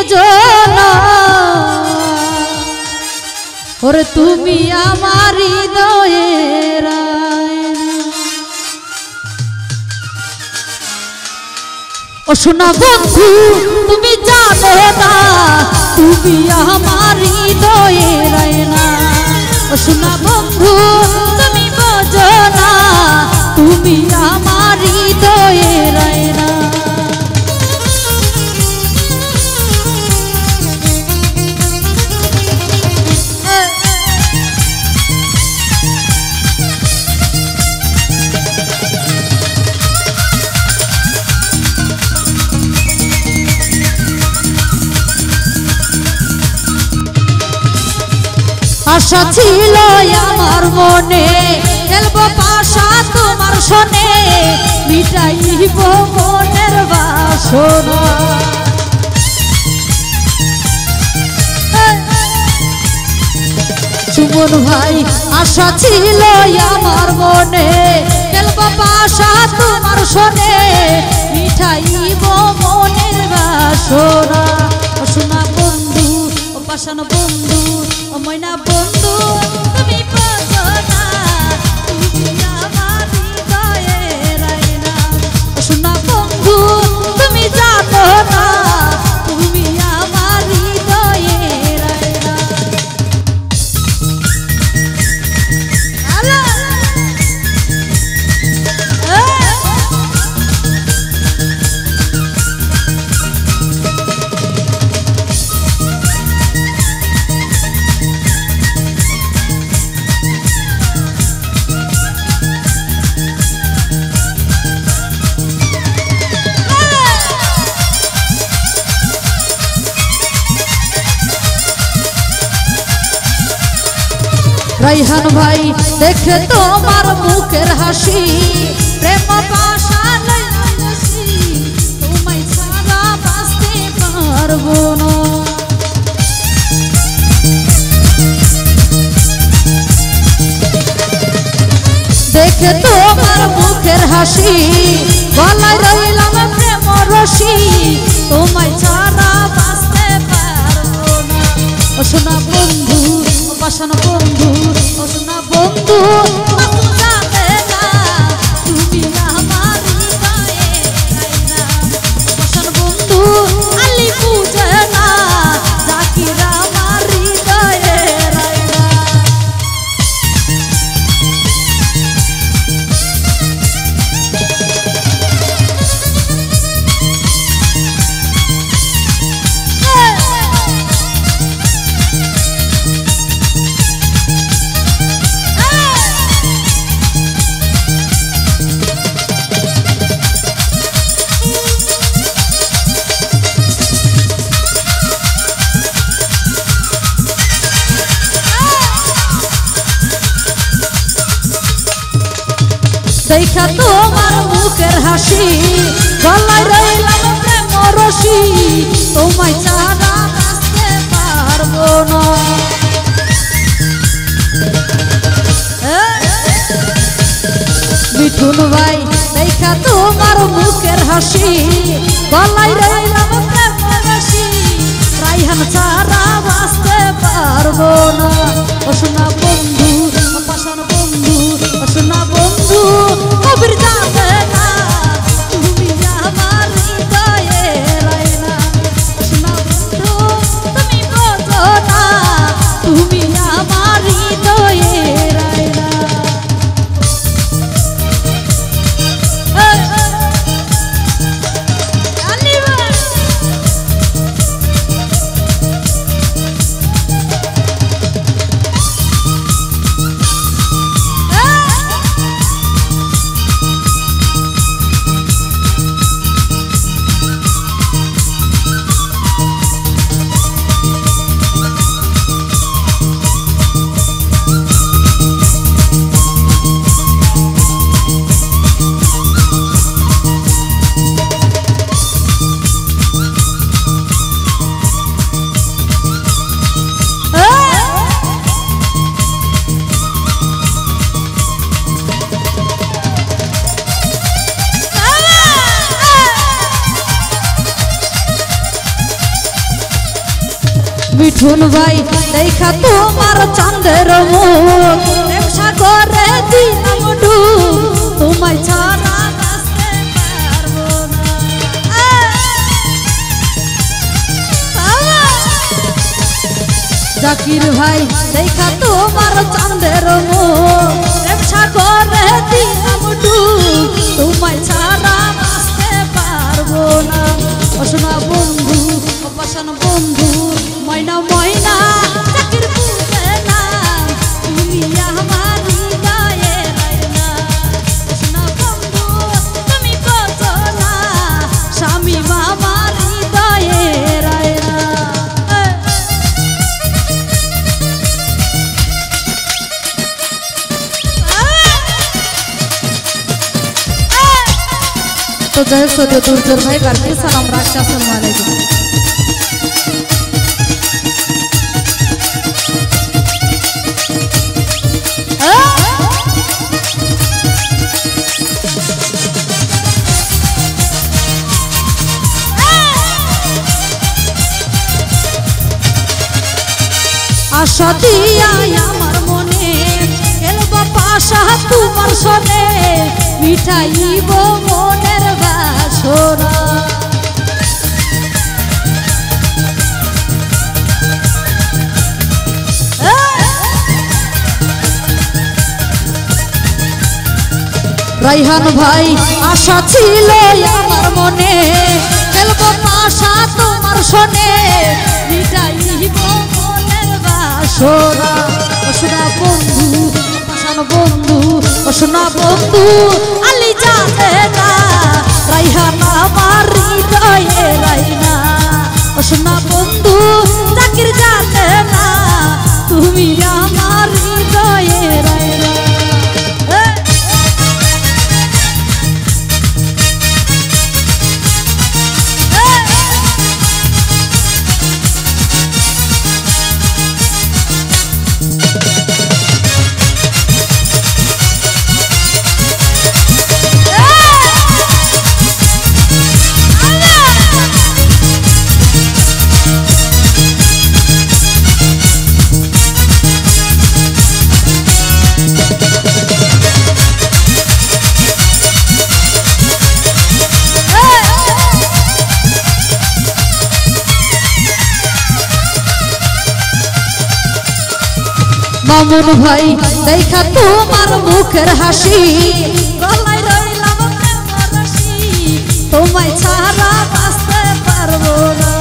বোঝো না ওরে তুমি আমার হৃদয়ের আয়না। ও শোনা বন্ধু তুমি জানো না তুমি আমার হৃদয়ের আয়না। ও শোনা বন্ধু তুমি বোঝো না তুমি আমার হৃদয়ের আয়না। আশা ছিল আমার মনে খেলবো পাশা তোমার সনে মিটাইব মনের বাসনা। সুমন ভাই আশা ছিল আমার মনে খেলবো পাশা তোমার সনে মিটাইব মনের বাসনা। ও সোনা বন্ধু ও পাশানো বন্ধু ও ময়না বন্ধু তুমি বোঝো না তুমি আমার হৃদয়ের আয়না। ও সোনা বন্ধু তুমি জানো না তুমি আমার হৃদয়ের আয়না। রাইহান ভাই দেখে তোমার মুখের হাসি প্রেম পাশা তোমায় ছাড়া বাঁচতে পারবো না। দেখে তোমার মুখের হাসি গলায় রইলাম প্রেম রশি তোমায় ছাড়া বাঁচতে পারবো না। ও সোনা বন্ধু ও পাশানো বন্ধু ও সোনা বন্ধু জানে না তুমি আমার হৃদয়ের আয়না। পাশানো বন্ধু আলি বুঝে না জাকির আমার হৃদয়ের আয়না। দেখা তোমার মুখের হাসি গলায় রইলাম প্রেম রশি তোমায় ছাড়া বাঁচতে পারবো না। মিঠুন ভাই দেখা তোমার মুখের হাসি গলায় রইলাম প্রেম রশি রাইহান ছাড়া বাঁচতে পারবো না। ও সোনা বন্ধু ও পাশানো বন্ধু ও সোনা বন্ধু কবির যাবে না তুমি আমার হৃদয়ের আয়না। ও সোনা বন্ধু তুমি বোঝো না তুমি আমার হৃদয়ের আয়না। মিঠুন ভাই দেখা তোমার চাঁদের মুখ প্রেম সাগরে দিলাম ডুব তোমায় ছাড়া বাঁচতে পারবো না। জাকির ভাই দেখা তোমার চাঁদের মুখ প্রেম সাগরে দিলাম ডুব তোমায় ছাড়া বাঁচতে পারবো না। অসনা বন্ধু অপাশান বন্ধু ময়না ময়না জাকির বুঝে না তুমি আমার হৃদয়ে রায়না। অসনা বন্ধু তুমি বোঝো না স্বামী আমার হৃদয়ে রায়না। तो जय सोदे दुर्जोर भाई करके सलाम रक्षा अस्सलाम वालेकुम। आशा दिया আমার মনে খেলবা পাশা তোমার সনে মিঠাইব মনের বাসনা। রাইহান ভাই আশা ছিল আমার মনে খেলবো পাশা তোমার সনে মিটাইব মনের বাসনা। অসনা বন্ধু পাশান বন্ধু অসনা বন্ধু আলি জানে না রাইহান আমার হৃদয়ে রাইনা। অসনা বন্ধু জাকির জানে না তুমি আমার হৃদয়ে রাইনা। মামুন ভাই দেখা তোমার মুখের হাসি গলায় রইলাম প্রেমের রশি তোমায় ছাড়া বাঁচতে পারবো না।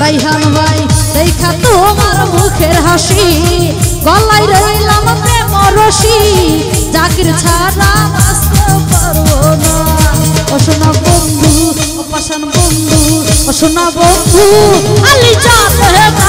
রাইহান ভাই দেখা তোমার মুখের হাসি গলায় রইলাম প্রেমের রশি জাকির ছাড়া বাঁচতে পারবো না। অসনা বন্ধু অপাশান বন্ধু অসনা বন্ধু আলি জানে না